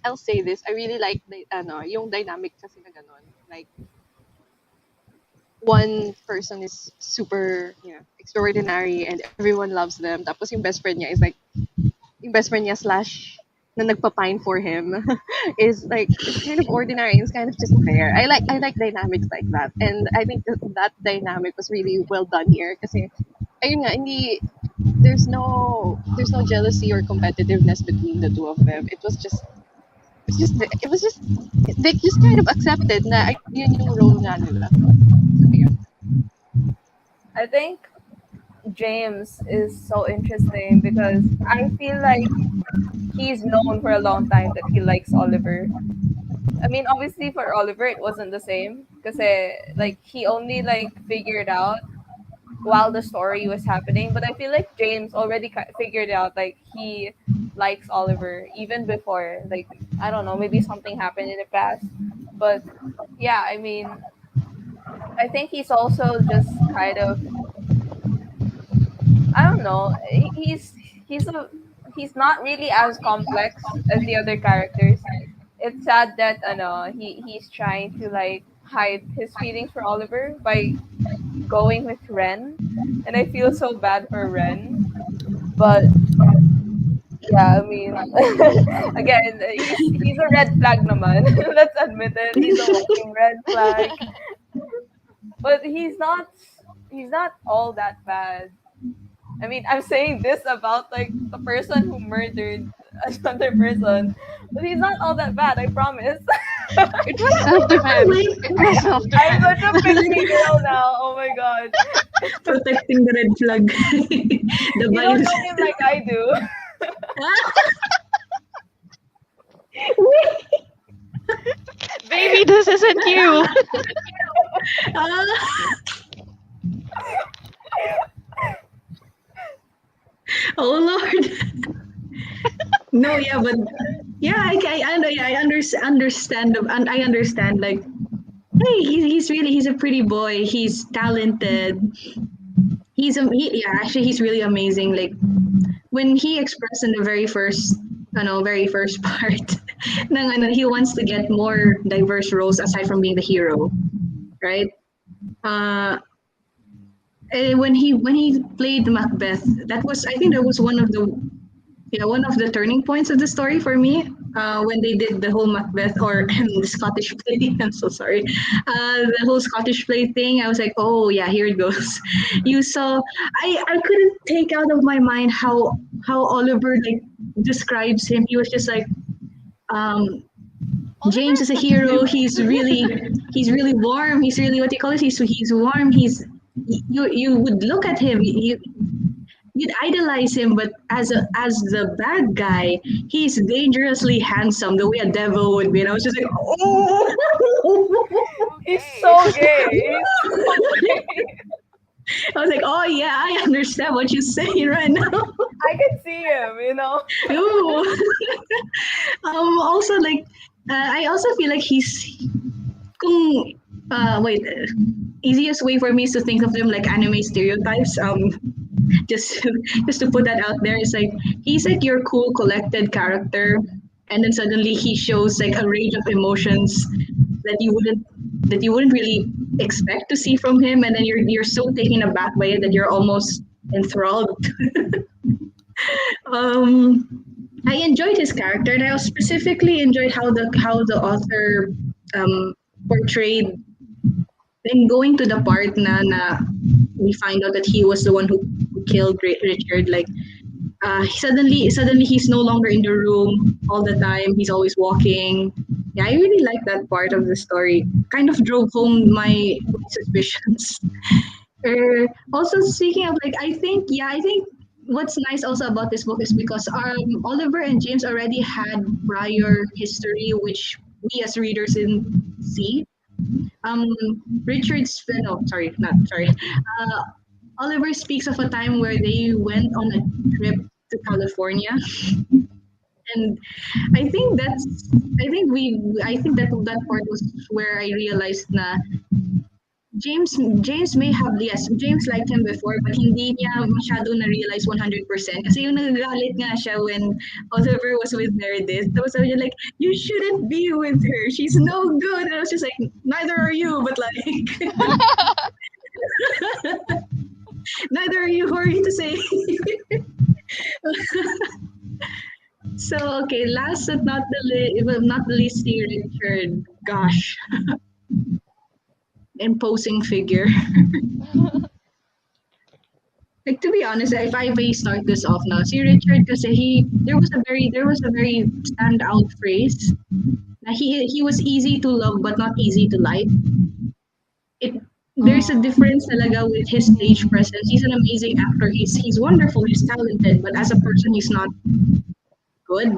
I'll say this. I really like the yung dynamic kasi na ganon. Like one person is super, extraordinary and everyone loves them. Tapos yung best friend niya is like yung best friend niya slash na nagpapine for him is like it's kind of ordinary. It's kind of just there. I like dynamics like that, and I think that dynamic was really well done here kasi ayun nga hindi there's no jealousy or competitiveness between the two of them. It was just they just kind of accepted na yun yung role nga nila. So, yun. I think James is so interesting because I feel like he's known for a long time that he likes Oliver. I mean, obviously for Oliver it wasn't the same because like he only like figured out while the story was happening. But I feel like James already figured out like he likes Oliver even before. Like I don't know, maybe something happened in the past. But yeah, I mean, I think he's also just kind of I don't know. He's a he's not really as complex as the other characters. It's sad that he's trying to like hide his feelings for Oliver by going with Ren, and I feel so bad for Ren. But yeah, I mean, again, he's a red flag, naman. Let's admit it. He's a walking red flag, but he's not all that bad. I mean, I'm saying this about like the person who murdered another person, but he's not all that bad. I promise. It was self-defense. Wait, It was I'm self-defense. such a picky girl now. Oh my god, protecting the red flag. The you don't vibes. know him like I do. Baby, this isn't you. Ah, oh Lord. No, yeah, but yeah, I understand and I understand like hey, he's a pretty boy. He's talented. Actually he's really amazing. Like when he expressed in the very first part, he wants to get more diverse roles aside from being the hero, right? Uh, when he played Macbeth, I think that was one of the turning points of the story for me. When they did the whole Macbeth or the Scottish play, I'm so sorry. The whole Scottish play thing, I was like, oh yeah, here it goes. You saw, I couldn't take out of my mind how Oliver like describes him. He was just like, um, Oliver James is is a such a hero. hero. He's really warm. He's really what do you call it? He's warm. You would look at him. You'd idolize him, but as the bad guy, he's dangerously handsome, the way a devil would be. And I was just like, oh. He's Okay. so gay. He's so gay. I was like, oh yeah, I understand what you're saying right now. I can see him, you know. Ooh. Also, like, I also feel like kung, wait, easiest way for me is to think of them like anime stereotypes. Just just to put that out there, it's like he's like your cool collected character, and then suddenly he shows like a range of emotions that you wouldn't really expect to see from him, and then you're so taken aback by it that you're almost enthralled. I enjoyed his character, and I specifically enjoyed how the author portrayed, then going to the part na we find out that he was the one who killed Richard. Like suddenly he's no longer in the room all the time. He's always walking. Yeah, I really like that part of the story. Kind of drove home my suspicions. Also, speaking of like, I think what's nice also about this book is because Oliver and James already had prior history, which we as readers didn't see. Um, no, sorry, not sorry. Oliver speaks of a time where they went on a trip to California, and I think that part was where I realized na James may have, yes, James liked him before, but hindi niya masyado na-realize 100%. Kasi yung nagagalit nga siya when Oliver was with Meredith. Tapos sabi niya like, you shouldn't be with her. She's no good. And I was just like, neither are you, but like, neither are you. Who are you to say? So, okay, last but not the least, si Richard. Gosh, imposing figure. Like to be honest, if I may start this off now, see Richard kasi there was a very standout phrase. Na he was easy to love but not easy to like. It There's a difference talaga with his stage presence. He's an amazing actor. He's wonderful. He's talented, but as a person, he's not good.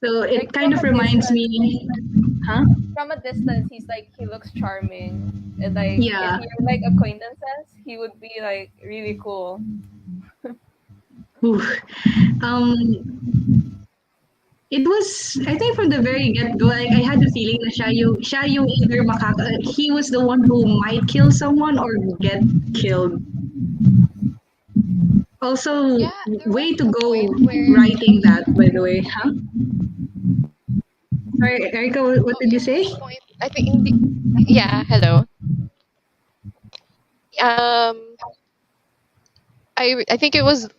So it Like kind of reminds me, huh? from a distance, he's like he looks charming, and like if Yeah. you're like acquaintances, he would be like really cool. Ooh. Um, it was, I think from the very get-go, I had the feeling na siya yung either he was the one who might kill someone or get killed. Also, Yeah, there was way to a go point where writing that, by the way, huh? Sorry, Erika, what did you there was say? a point. I think yeah, hello. Um, I think it was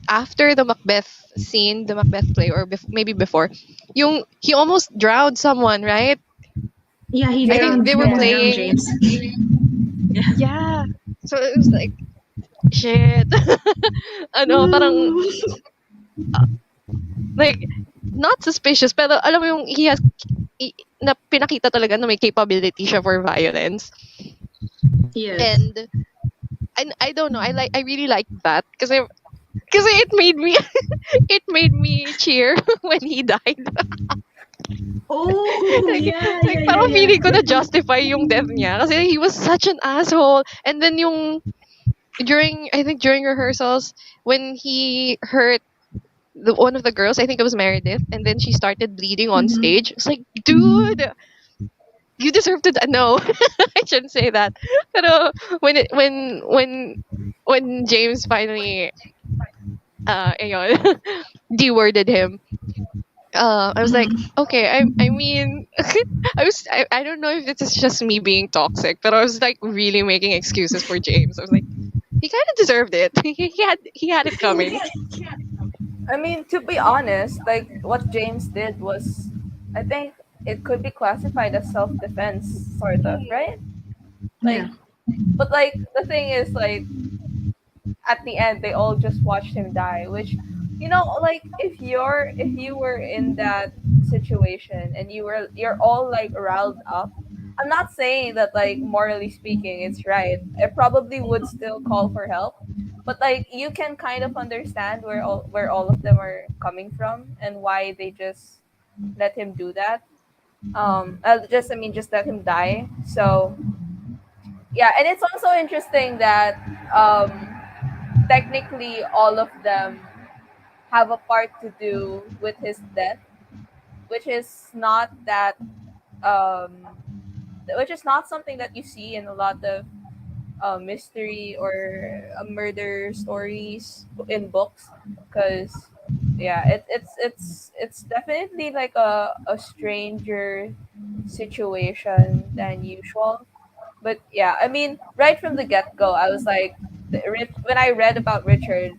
after the Macbeth scene, the Macbeth play, or maybe before. Yung he almost drowned someone, right? Yeah, I think they he were Yeah. almost drowned playing. James. Yeah. Yeah. So it was like shit. Ano, parang like not suspicious, pero alam mo yung he has na pinakita talaga na may capability siya for violence. Yes. And I don't know, I really like that kasi it made me it made me cheer when he died. Oh, like, yeah, like yeah, yeah, parang yeah. feeling ko na justify yung death niya kasi he was such an asshole. And then yung during rehearsals when he hurt one of the girls, I think it was Meredith, and then she started bleeding on Mhm. stage. It's like, dude, you deserve to die. No, I shouldn't say that. Pero when James finally ayun, deworded him, I was like, Mhm. okay, I mean, I don't know if it's just me being toxic, but I was like really making excuses for James. I was like, he kind of deserved it. He had it coming. I mean, to be honest, like what James did was, I think it could be classified as self defense, sort of, right? Yeah. Like, but like the thing is, like at the end, they all just watched him die. Which, like if you were in that situation and you're all like riled up. I'm not saying that like morally speaking it's right. I probably would still call for help, but like you can kind of understand where all of them are coming from and why they just let him do that. I mean, just let him die. So yeah, and it's also interesting that technically all of them have a part to do with his death, which is not that um, which is not something that you see in a lot of mystery or murder stories in books, because yeah, it's definitely like a stranger situation than usual. But yeah, I mean, right from the get-go I was like, when I read about Richard,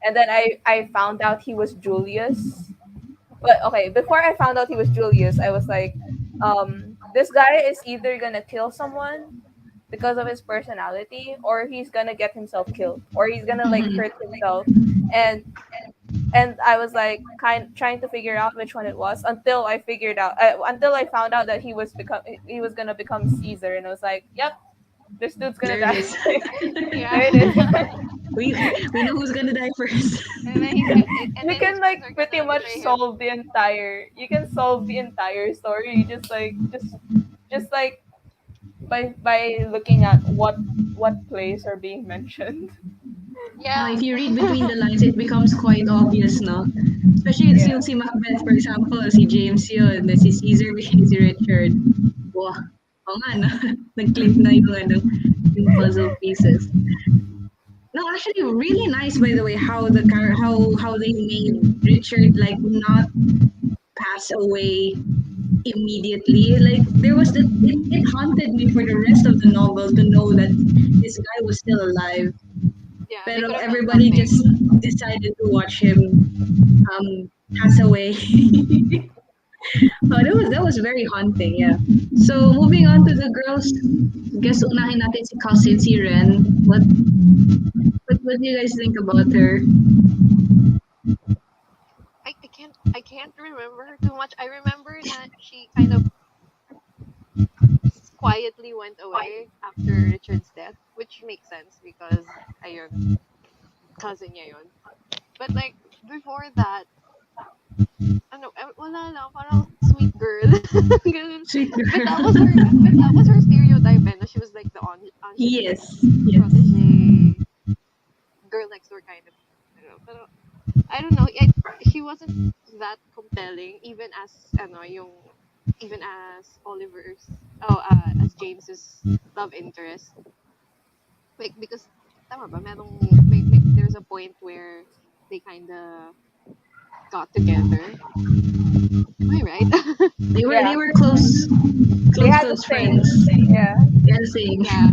and then I found out he was Julius. But okay, before I found out he was Julius, I was like, this guy is either gonna kill someone because of his personality, or he's gonna get himself killed, or he's gonna like hurt Mhm. himself. And I was like kind trying to figure out which one it was, until I found out that he was gonna become Caesar, and I was like, yep, this dude's gonna There it die. is. Yeah. There it is. We know who's gonna die first. And You then his can friends like are pretty gonna much betray him. solve the entire story just like by looking at what plays are being mentioned. Yeah. If you read between the lines, it becomes quite obvious, no? Especially it's Yeah. yung si Macbeth, for example, si James yun, then si Caesar, si Richard. Wow. Oo nga, no? Nag-click na yung, yung puzzle pieces. No, actually, really nice, by the way, how they made Richard like not pass away immediately. Like there was that it haunted me for the rest of the novel to know that this guy was still alive. Yeah, they Pero could have done everybody just something. decided to watch him pass away. Oh, that was very haunting, yeah. So moving on to the girls, guess unahin natin si Cousin, si Ren. What do you guys think about her? I can't remember too much. I remember that she kind of quietly went away after Richard's death, which makes sense because ayun, cousin niya yun. But like before that, ano, wala lang, parang sweet girl. Ganun. Sweet but girl. that was her but that was her stereotype, and she was like the Angelique Yes, yes. protege, girl next door kind of. Pero I don't know. She wasn't that compelling, even as even as Oliver's as James's love interest. Like because tama ba, there's a point where they kind of got together. Am I right? They Yeah. were close, They close had the close friends. same. Yeah. Yeah, saying. Yeah.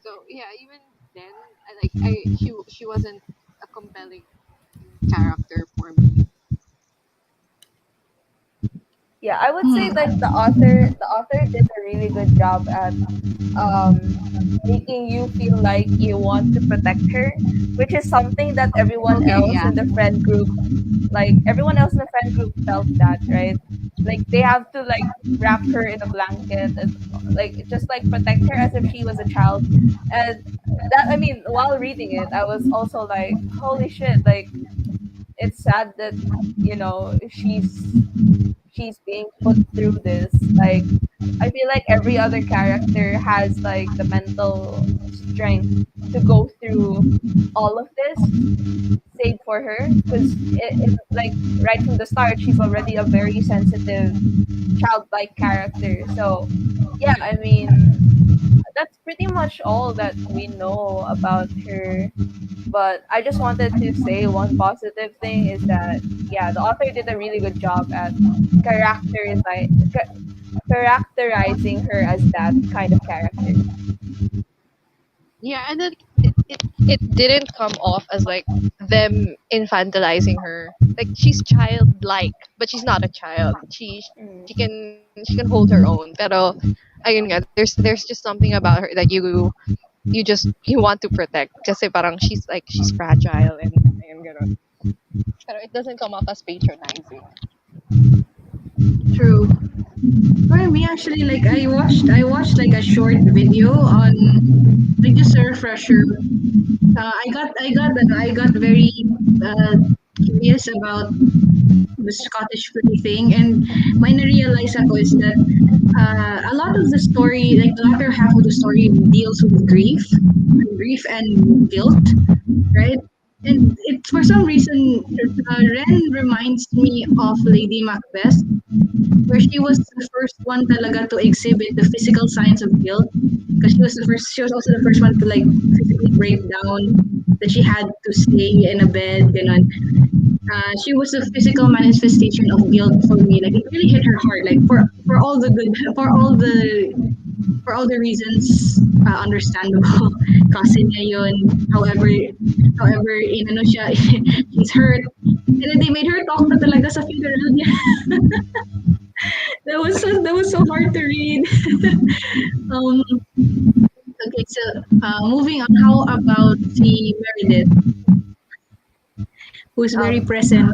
So yeah, even then, she wasn't a compelling character for me. Yeah, I would say Hmm. like the author did a really good job at making you feel like you want to protect her, which is something that Okay, yeah. everyone else in the friend group felt that, right? Like they have to like wrap her in a blanket and like just like protect her as if she was a child. And that, I mean, while reading it, I was also like, holy shit, like it's sad that she's being put through this. Like I feel like every other character has like the mental strength to go through all of this, save for her, because like right from the start, she's already a very sensitive, childlike character. So, yeah, I mean, that's pretty much all that we know about her. But I just wanted to say one positive thing is that, yeah, the author did a really good job at characterizing her as that kind of character. Yeah, and then it didn't come off as like them infantilizing her. Like she's childlike, but she's not a child. Mm. She can hold her own. Pero ayun nga, there's just something about her that you want to protect. Kasi parang she's fragile and ayun ganun. Pero it doesn't come off as patronizing. True. For me, actually, like I watched like a short video on like just a refresher. I got very uh, curious about the Scottish play thing, and my na-realize ako is that a lot of the story, like the latter half of the story, deals with grief and guilt, right? And it for some reason, Ren reminds me of Lady Macbeth, where she was the first one talaga to exhibit the physical signs of guilt, because she was also the first one to like physically break down, that she had to stay in a bed, ganun. She was a physical manifestation of guilt for me. Like it really hit her hard. Like for all the good, for all the reasons, understandable. Kasi niya yun. However, inano siya, she's hurt. And then they made her talk na talaga sa funeral niya. That was so hard to read. um, okay, so moving on. How about the Meredith, who's very Um, present?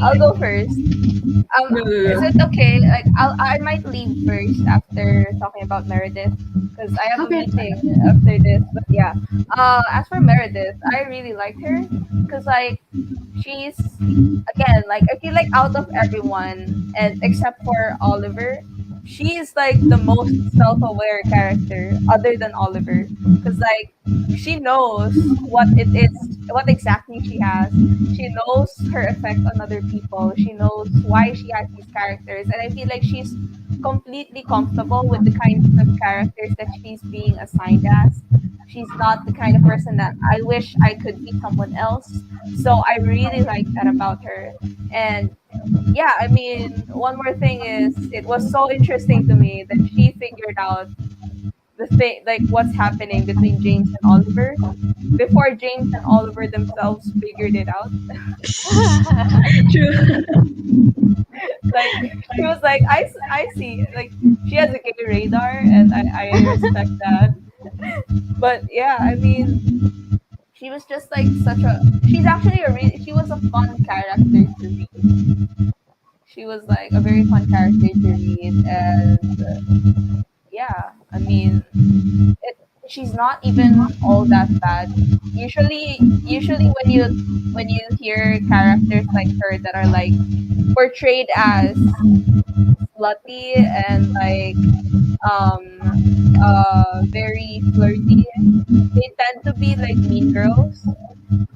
I'll go first. Go, go, Is go. it okay? Like, I might leave first after talking about Meredith because I have a Okay. meeting after this. But yeah, as for Meredith, I really liked her because like she's again like I feel like out of everyone and except for Oliver, she's like the most self-aware character other than Oliver because like she knows what it is, what exactly she has. She knows her effect on other people. She knows why she has these characters. And I feel like she's completely comfortable with the kinds of characters that she's being assigned as. She's not the kind of person that I wish I could be someone else. So I really like that about her. And yeah, I mean, one more thing is it was so interesting to me that she figured out the thing, like what's happening between James and Oliver before James and Oliver themselves figured it out. True. Like she was like, I see, like she has a gay radar, and I respect that. But yeah, I mean, she was just like such a. She's actually she was a fun character to read. She was like a very fun character to read, and yeah, I mean, it, she's not even all that bad. Usually when you hear characters like her that are like portrayed as slutty and like um very flirty, they tend to be like mean girls.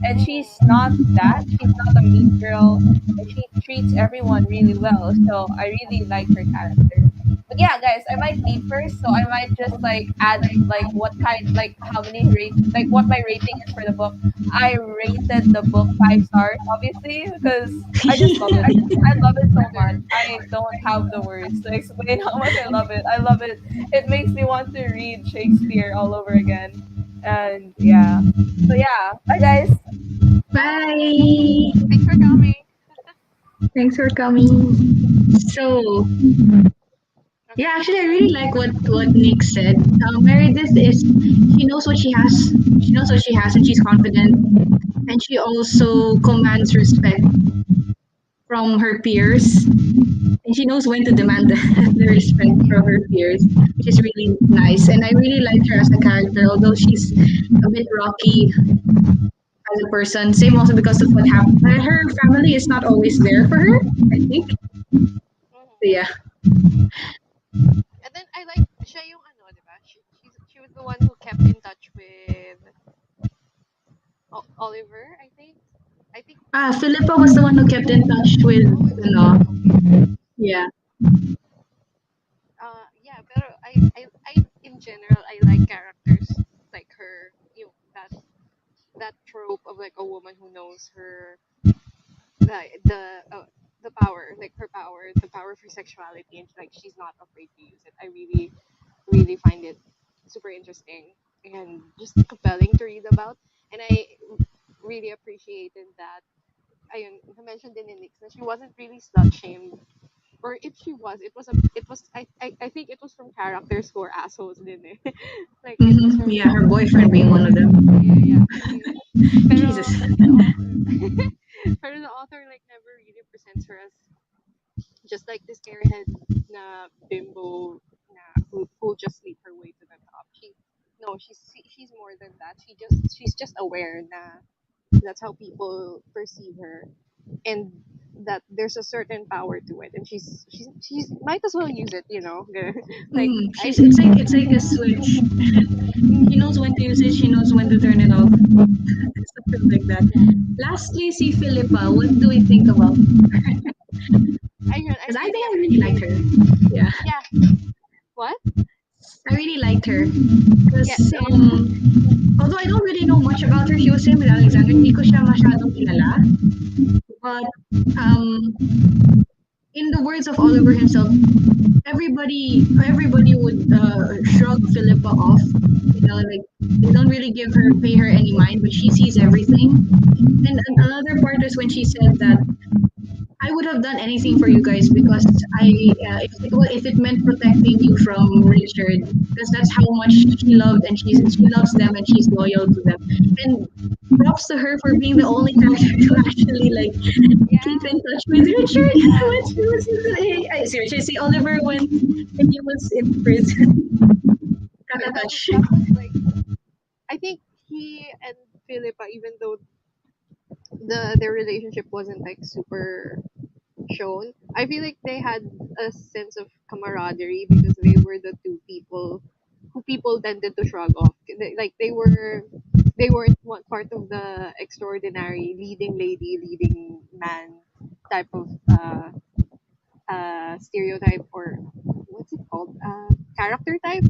And she's not that. She's not a mean girl. And she treats everyone really well. So I really like her character. But yeah, guys, I might leave first, so I might just like add like what kind, like how many rate, like what my rating is for the book. I rated the book 5 stars, obviously, because I just love it. I love it so much. I don't have the words to explain how much I love it. I love it. It makes me want to read Shakespeare all over again. And yeah. So yeah, bye guys. Bye. Thanks for coming. Thanks for coming. So, yeah, actually, I really like what Nick said. Meredith is she knows what she has. She knows what she has, and she's confident. And she also commands respect from her peers, and she knows when to demand the respect from her peers, which is really nice. And I really like her as a character, although she's a bit rocky as a person. Same also because of what happened. Her family is not always there for her, I think. So yeah. the one who kept in touch with Oliver, I think. I think. Philippa was the one who kept in touch with, Oh, it was Philippa. Okay. yeah. Yeah, pero in general, I like characters like her. That trope of like a woman who knows her the power, like her power, the power for sexuality, and like she's not afraid to use it. I really find it super interesting and just compelling to read about. And I really appreciated that. I mentioned in Nix that she wasn't really slut shamed, or if she was, it was I think it was from characters who are assholes din eh. Like it was from Yeah, her boyfriend being one of them. yeah. Pero Jesus. the author pero the author like never really presents her as just like this airhead na bimbo na who just sleep her way to the top. She's more than that. She's just aware na that's how people perceive her, and that there's a certain power to it, and she's might as well use it, you know. Like I She's it's like a switch. She knows when to use it, she knows when to turn it off. Something like that. yeah, Lastly, see Philippa. What do we think about? I Because I really think I really liked her. appreciate. Yeah, Yeah, what? I really liked her. Yeah, Because although I don't really know much about her, she was saying with Alexander, hindi ko siya masyadong kilala. But um, in the words of Oliver himself, everybody would shrug Philippa off. You know, like they don't really pay her any mind, but she sees everything. And another part is when she said that I would have done anything for you guys because if it meant protecting you from Richard, because that's how much she loved and she loves them and she's loyal to them. And props to her for being the only character to actually like keep yeah, in touch with Richard yeah. when she was in seriously, see Oliver when he was in prison. Kata touch. That was like I think he and Philippa, even though their relationship wasn't like super shown, I feel like they had a sense of camaraderie because they were the two people who people tended to shrug off. Like they weren't one part of the extraordinary leading lady, leading man type of stereotype, or what's it called? Character type.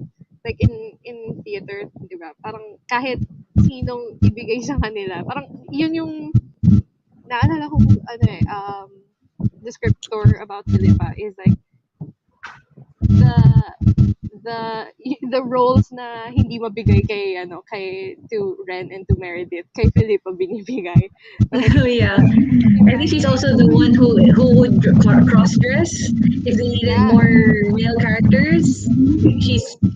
Like in theater, di ba? Parang kahit sinong ibigay sa kanila, parang yun yung naalala ko ano descriptor about Philippa is like the the the roles na hindi mabigay kay to Ren and to Meredith, kay Philippa binibigay. Like, Oh yeah, I diba? think she's Like, also the one who would cross dress if they needed yeah. more male characters.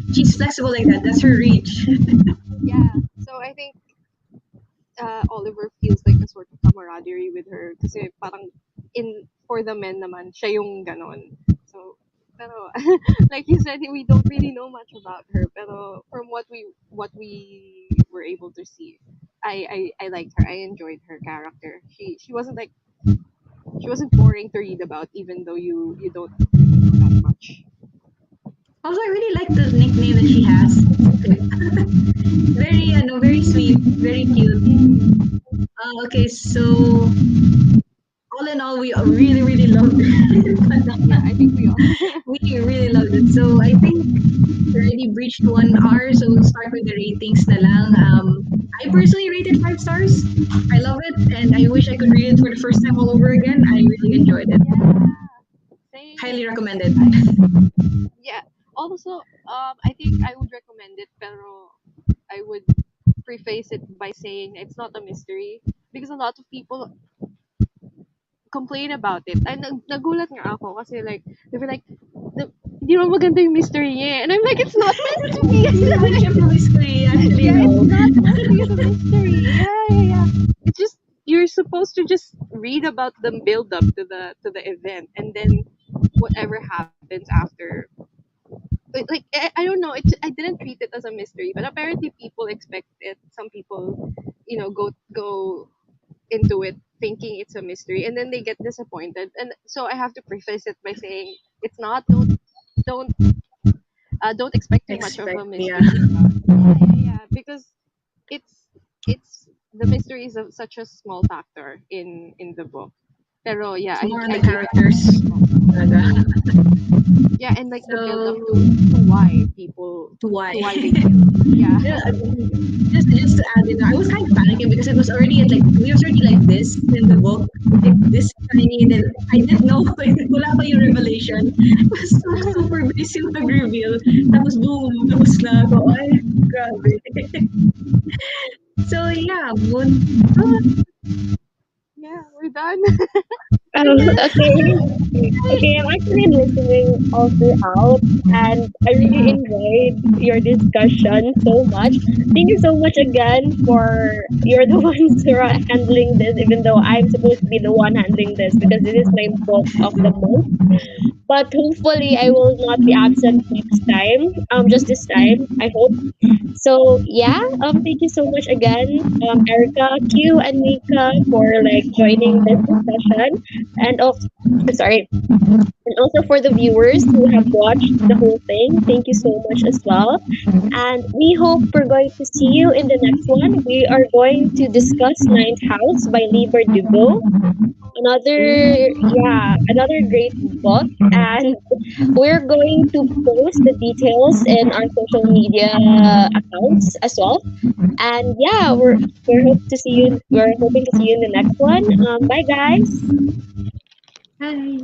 She's flexible like that. That's her reach. Yeah. So I think Oliver feels like a sort of camaraderie with her kasi parang for the men naman siya yung ganon. So pero like you said, we don't really know much about her, pero from what we were able to see, I liked her. I enjoyed her character. She wasn't boring to read about, even though you don't really know that much. Also, I really like the nickname that she has. Very, no, very sweet, very cute. Okay, so all in all, we really, really loved it. Yeah, I think we all. We really loved it. So I think we already breached 1 hour, so we'll start with the ratings na lang. I personally rated 5 stars. I love it, and I wish I could read it for the first time all over again. I really enjoyed it. Yeah, Highly same. recommended. Yeah. Also, I think I would recommend it, pero I would preface it by saying it's not a mystery because a lot of people complain about it. Ay, nagulat nga ako kasi like, they were like, hindi naman maganda yung mystery niya eh." And I'm like, it's not meant to be. Hindi naman siya for mystery, actually, Yeah, no. it's not meant to be a mystery. Yeah. It's just, you're supposed to just read about the build up to the event, and then whatever happens after. Like I don't know, I didn't treat it as a mystery, but apparently people expect it. Some people, go into it thinking it's a mystery, and then they get disappointed. And so I have to preface it by saying it's not. Don't expect too much of a Expect, mystery. yeah. because it's it's the mystery is such a small factor in the book. Pero yeah, It's more on I the give it characters. Talaga. mm, yeah, and like the build up So, to why people to why? to why they kill. Yeah. Yeah, just to add in, I was kind of panicking because it was already at like we was already like this in the book, like this tiny, and then I didn't know wala pa yung revelation. It was so super basic mag reveal. Tapos boom, tapos na ako. Ay, grabe. So yeah, Moon. Oh, Yeah, we're done. Oh, okay. Okay, I'm actually listening all throughout, and I really enjoyed your discussion so much. Thank you so much again for you're the ones who are handling this, even though I'm supposed to be the one handling this because this is my book of the month. But hopefully, I will not be absent next time. Just this time, I hope. So yeah, thank you so much again, Erica, Q, and Mika for like joining this discussion, and also, sorry, and also for the viewers who have watched the whole thing. Thank you so much as well, and we hope we're going to see you in the next one. We are going to discuss Ninth House by Liber Dugo. Another great book, and we're going to post the details in our social media accounts as well. And yeah, we're hoping to see you in the next one. Bye guys. hi.